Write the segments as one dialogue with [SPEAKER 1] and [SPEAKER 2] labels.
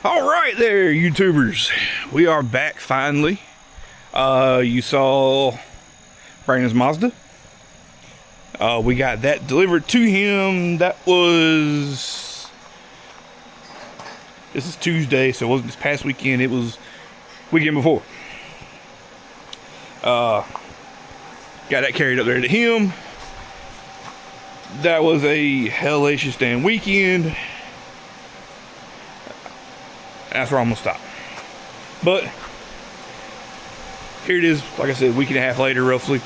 [SPEAKER 1] All right there, YouTubers. We are back finally. You saw Brandon's Mazda. We got that delivered to him. That was... This is Tuesday, so it wasn't this past weekend. It was weekend before. Got that carried up there to him. That was a hellacious damn weekend. That's where I'm gonna stop. But here it is, like I said, a week and a half later, roughly.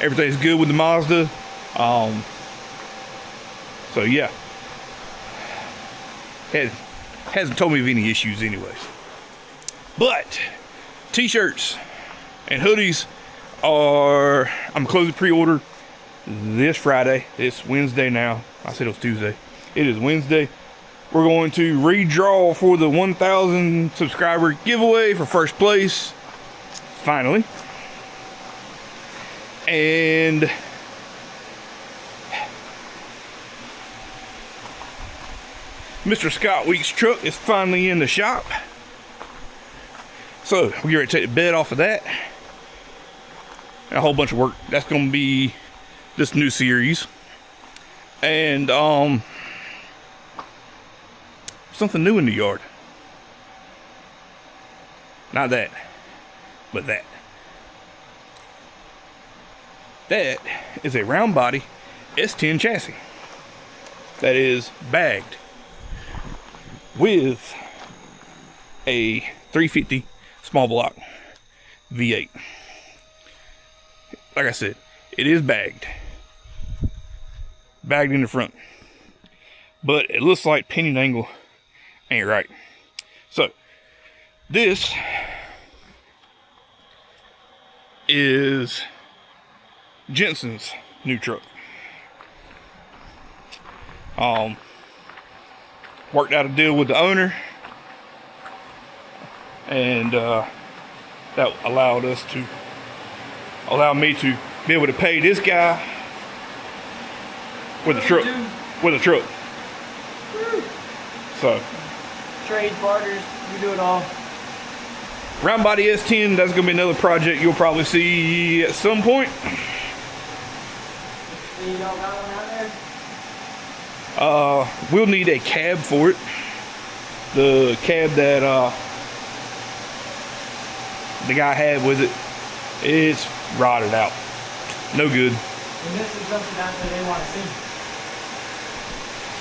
[SPEAKER 1] Everything's good with the Mazda. So yeah, hasn't told me of any issues, anyways. But t-shirts and hoodies are, I'm closing pre-order this Friday. It's Wednesday now. I said it was Tuesday. It is Wednesday. We're going to redraw for the 1,000 subscriber giveaway for first place. Finally. And Mr. Scott Weeks' truck is finally in the shop. So we're going to take the bed off of that. And a whole bunch of work. That's going to be this new series. And something new in the yard. Not that, but that. That is a round body S10 chassis that is bagged with a 350 small block V8. Like I said, it is bagged in the front, but it looks like pinion angle ain't right. So this is Jensen's new truck. Worked out a deal with the owner, and that allowed me to be able to pay this guy with a truck. So
[SPEAKER 2] trade, barters, you do it all.
[SPEAKER 1] Round body S10, that's gonna be another project you'll probably see at some point.
[SPEAKER 2] So you don't got one out there?
[SPEAKER 1] We'll need a cab for it. The cab that the guy had with it, it's rotted out. No good.
[SPEAKER 2] And this is something that they want to see.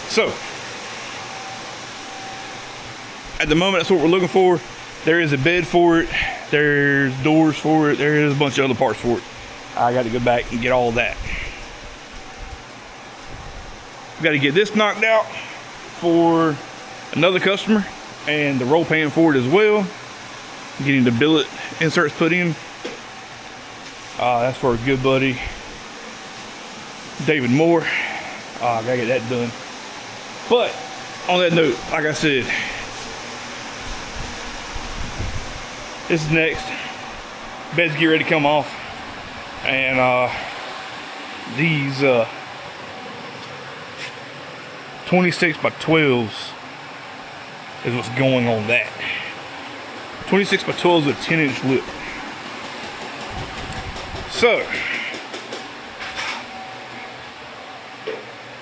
[SPEAKER 1] So, at the moment, that's what we're looking for. There is a bed for it. There's doors for it. There is a bunch of other parts for it. I got to go back and get all that. Got to get this knocked out for another customer, and the roll pan for it as well. Getting the billet inserts put in. That's for a good buddy, David Moore. I gotta get that done. But on that note, like I said, this is next. Beds get ready to come off, and these 26 by 12s is what's going on that. 26 by 12s with a 10-inch lip. So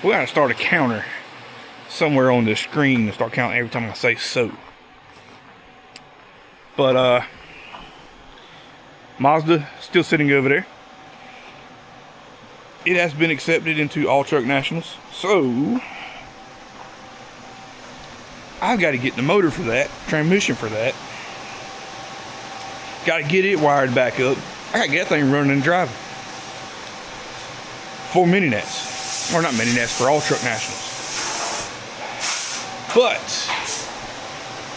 [SPEAKER 1] we gotta start a counter somewhere on the screen to start counting every time I say so. But Mazda still sitting over there. It has been accepted into All Truck Nationals, so I've got to get the motor for that, transmission for that. Got to get it wired back up. I got to get that thing running and driving for mini nats, or not mini nats, for All Truck Nationals. But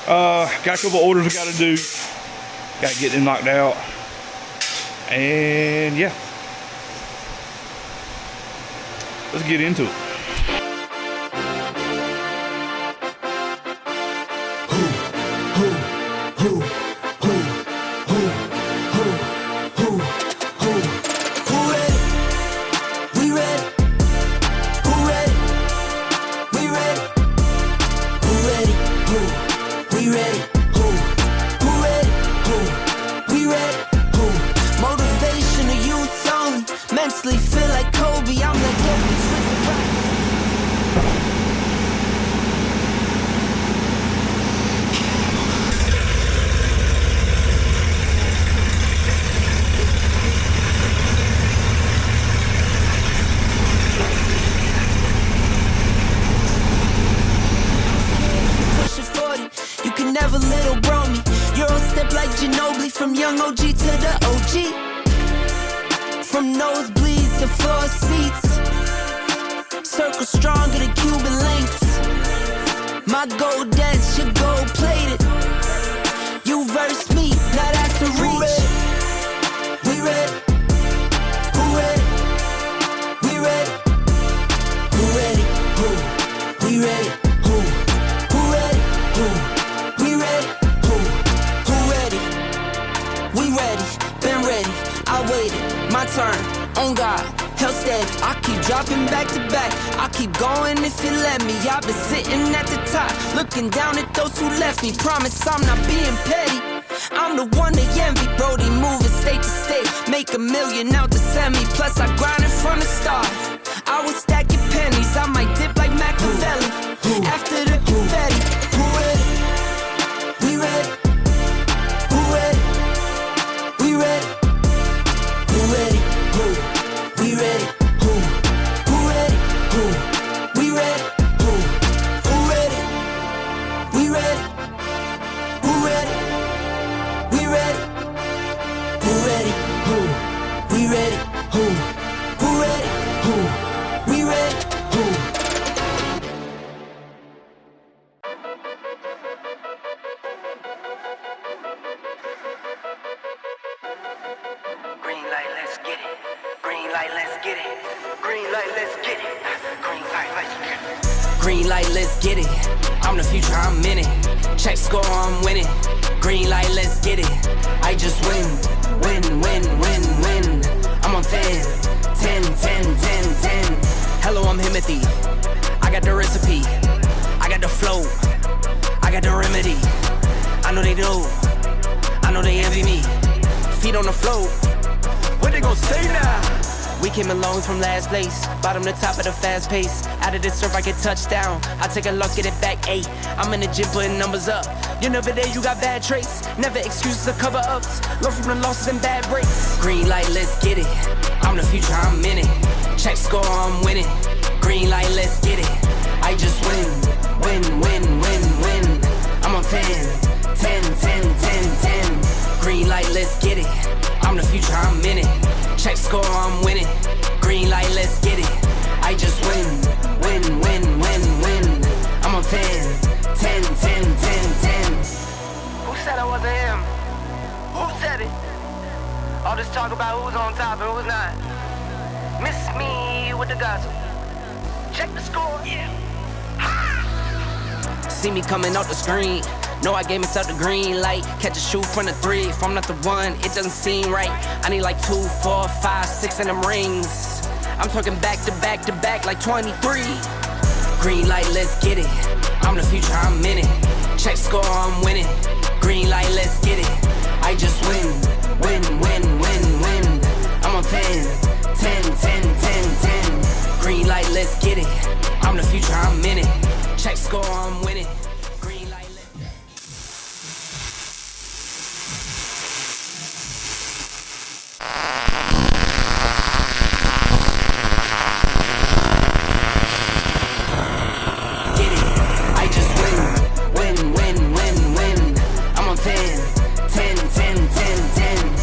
[SPEAKER 1] got a couple orders I got to do. Got to get them knocked out, and yeah, let's get into it.
[SPEAKER 3] Who honestly feel like Kobe. I'm like Kobe with the rock. Never little bro me. Euro step like Ginobili. From young OG to the OG. From nosebleeds to floor seats. Circle stronger than Cuban links. My gold dance, your gold plated. You verse me, now that's a reach. We ready? Who ready? We ready? Who ready? Who? We ready? Who? Who ready? Who? We ready? Who? Who ready? We ready, been ready, I waited, my turn, on God, held steady. I keep dropping back to back, I keep going if you let me. I've been sitting at the top, looking down at those who left me. Promise I'm not being petty, I'm the one they envy. Brody moving state to state, make $1 million out the semi. Plus I grinded from the start, I was stacking pennies. I might dip like Machiavelli, after the confetti. Who ready? We ready? Who ready? We ready? Who ready? Who? We ready? Who? Who ready? Who? We ready? Who? Who ready? We ready? Who ready? We ready? Who ready? Who? We ready? Who? Who ready? Who? We ready? Who?
[SPEAKER 4] Green light, let's get it. Green light, let's get it. Green light, let's get it. Green light, let's get it.
[SPEAKER 3] Green light, let's get it. I'm the future, I'm in it. Check score, I'm winning. Green light, let's get it. I just win, win, win, win, win. I'm on 10, 10, 10, 10, 10. Hello, I'm Himothy. I got the recipe. I got the flow. I got the remedy. I know they do. I know they envy me. Feet on the floor. What they gon' say now? We came along from last place, bottom to top of the fast pace. Out of this surf, I get touchdown. I take a loss, get it back 8. I'm in the gym putting numbers up. You're never there, you got bad traits. Never excuses or cover ups. Learn from the losses and bad breaks. Green light, let's get it. I'm the future, I'm in it. Check score, I'm winning. Green light, let's get it. I just win, win, win, win, win. I'm on 10, 10, 10, 10, 10. Green light, let's get it. I'm the future, I'm in it. Check score, I'm winning. Green light, let's get it. I just win, win, win, win, win. I'm on 10, 10, 10, 10, 10.
[SPEAKER 4] Who said I wasn't him? Who said it? All this talk about who's on top and who's not. Miss me with the gossip. Check the score. Yeah.
[SPEAKER 3] See me coming out the screen. Know I gave myself the green light. Catch a shoot from the 3. If I'm not the one, it doesn't seem right. I need like 2, 4, 5, 6 in them rings. I'm talking back to back to back like 23. Green light, let's get it. I'm the future, I'm in it. Check score, I'm winning. Green light, let's get it. I just win, win, win, win, win. I'm on 10, 10, 10, 10, 10. Green light, let's get it. I'm the future, I'm in it. Check score, I'm winning. Green light, let's get it. I just win, win, win, win, win. I'm on 10, 10, 10, 10, 10.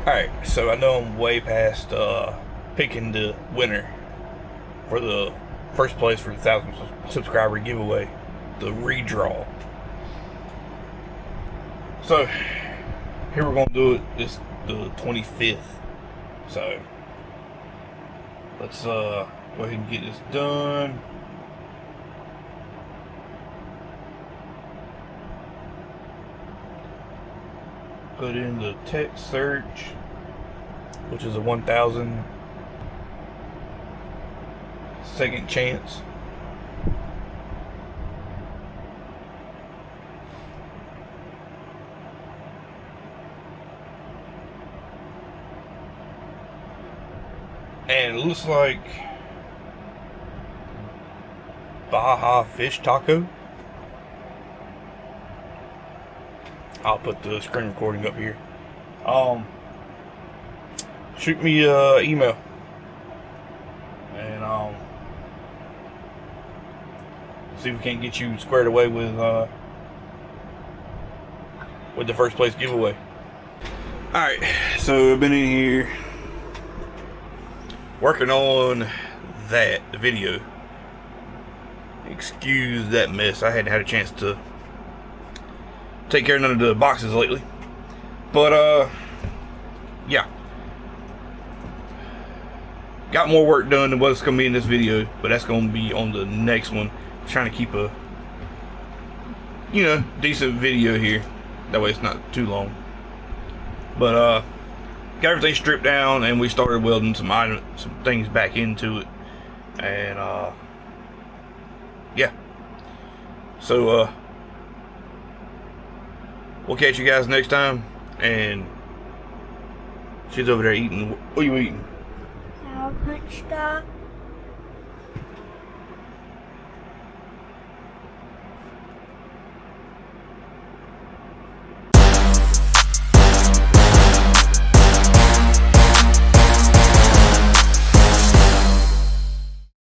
[SPEAKER 1] Alright, so I know I'm way past picking the winner for the first place for the 1,000 subscriber giveaway, the redraw. So here we're gonna do it this the 25th. So let's go ahead and get this done. Put in the text search, which is a 1,000 second chance. And it looks like Baja fish taco. I'll put the screen recording up here. Shoot me an email, and see if we can't get you squared away with the first place giveaway. All right, so I've been in here working on the video. Excuse that mess. I hadn't had a chance to take care of none of the boxes lately, but yeah, got more work done than what's gonna be in this video, but that's gonna be on the next one. I'm trying to keep a, you know, decent video here, that way it's not too long. But got everything stripped down, and we started welding some things back into it, and yeah, so we'll catch you guys next time. And she's over there eating. What are you eating?
[SPEAKER 2] Sour Punch Star.